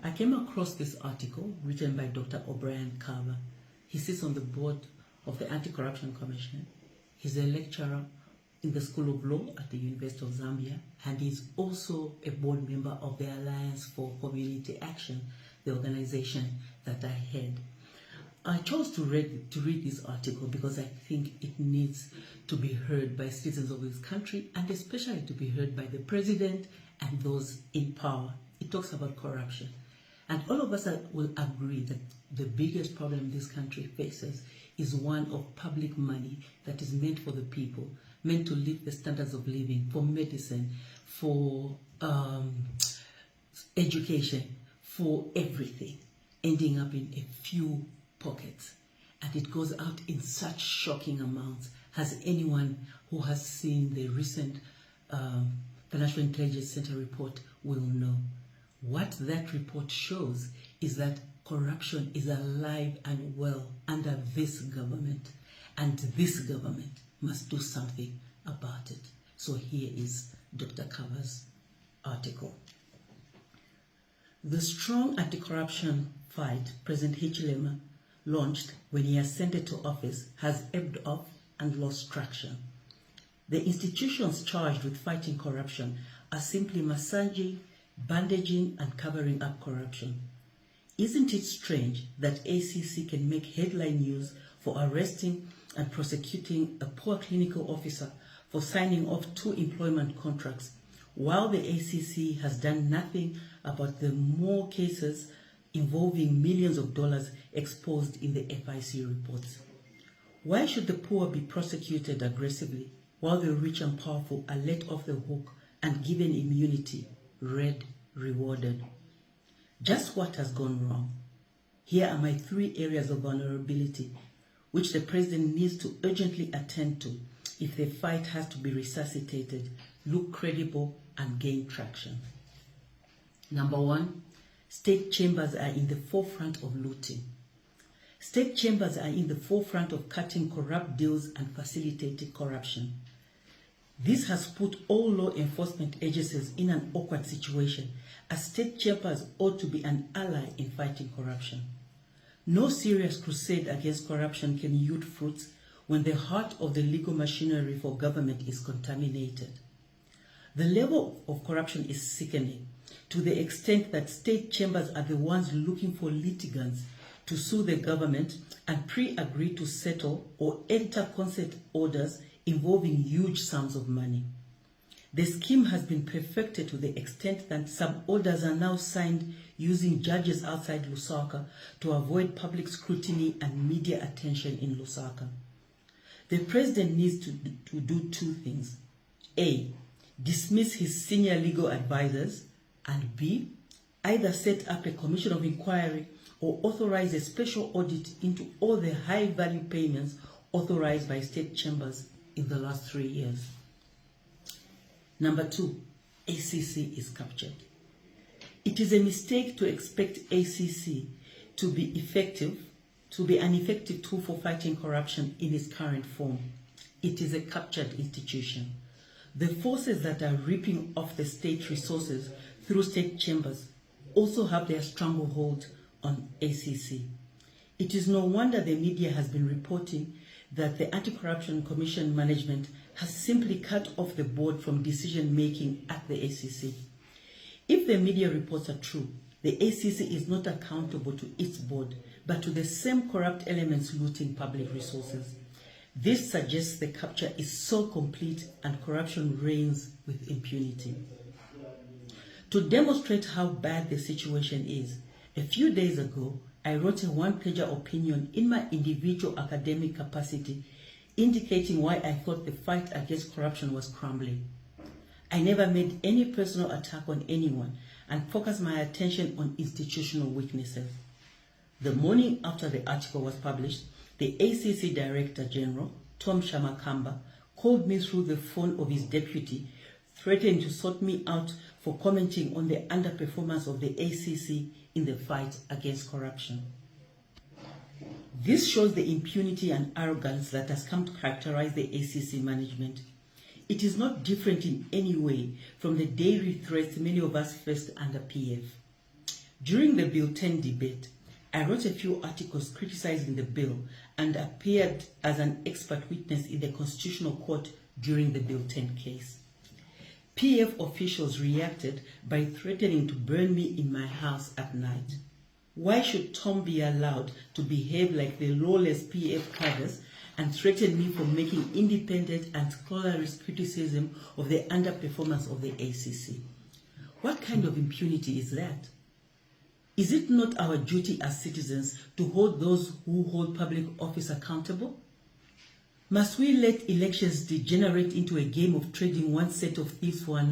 I came across this article written by Dr. O'Brien Carver. He sits on the board of the Anti-Corruption Commission. He's a lecturer in the School of Law at the University of Zambia, and he's also a board member of the Alliance for Community Action, the organization that I head. I chose to read this article because I think it needs to be heard by citizens of this country, and especially to be heard by the president and those in power. It talks about corruption. And all of us will agree that the biggest problem this country faces is one of public money that is meant for the people, meant to lift the standards of living, for medicine, for education, for everything, ending up in a few pockets. And it goes out in such shocking amounts, as anyone who has seen the recent Financial Intelligence Center report will know. What that report shows is that corruption is alive and well under this government, and this government must do something about it. So here is Dr. Carver's article. The strong anti-corruption fight President Hichilema launched when he ascended to office has ebbed off and lost traction. The institutions charged with fighting corruption are simply massaging, bandaging, and covering up corruption. Isn't it strange that ACC can make headline news for arresting and prosecuting a poor clinical officer for signing off 2 employment contracts, while the ACC has done nothing about the more cases involving millions of dollars exposed in the FIC reports? Why should the poor be prosecuted aggressively while the rich and powerful are let off the hook and given immunity, rewarded? Just what has gone wrong? Here are my 3 areas of vulnerability which the president needs to urgently attend to if the fight has to be resuscitated, look credible, and gain traction. Number 1, state chambers are in the forefront of looting. State chambers are in the forefront of cutting corrupt deals and facilitating corruption. This has put all law enforcement agencies in an awkward situation, as state chambers ought to be an ally in fighting corruption. No serious crusade against corruption can yield fruits when the heart of the legal machinery for government is contaminated. The level of corruption is sickening, to the extent that state chambers are the ones looking for litigants to sue the government and pre-agree to settle or enter consent orders involving huge sums of money. The scheme has been perfected to the extent that some orders are now signed using judges outside Lusaka to avoid public scrutiny and media attention in Lusaka. The president needs to do 2 things. A, dismiss his senior legal advisors, and B, either set up a commission of inquiry or authorize a special audit into all the high-value payments authorized by state chambers in the last 3 years. Number 2, ACC is captured. It is a mistake to expect ACC to be an effective tool for fighting corruption in its current form. It is a captured institution. The forces that are ripping off the state resources through state chambers also have their stranglehold on ACC. It is no wonder the media has been reporting that the Anti-Corruption Commission management has simply cut off the board from decision-making at the ACC. If the media reports are true, the ACC is not accountable to its board, but to the same corrupt elements looting public resources. This suggests the capture is so complete and corruption reigns with impunity. To demonstrate how bad the situation is, a few days ago, I wrote a 1-pager opinion in my individual academic capacity indicating why I thought the fight against corruption was crumbling. I never made any personal attack on anyone and focused my attention on institutional weaknesses. The morning after the article was published, the ACC Director General, Tom Shamakamba, called me through the phone of his deputy, threatening to sort me out for commenting on the underperformance of the ACC in the fight against corruption. This shows the impunity and arrogance that has come to characterize the ACC management. It is not different in any way from the daily threats many of us faced under PF. During the Bill 10 debate, I wrote a few articles criticizing the bill and appeared as an expert witness in the Constitutional Court during the Bill 10 case. PF officials reacted by threatening to burn me in my house at night. Why should Tom be allowed to behave like the lawless PF cadres and threaten me for making independent and scholarly criticism of the underperformance of the ACC? What kind of impunity is that? Is it not our duty as citizens to hold those who hold public office accountable? Must we let elections degenerate into a game of trading one set of thieves for another?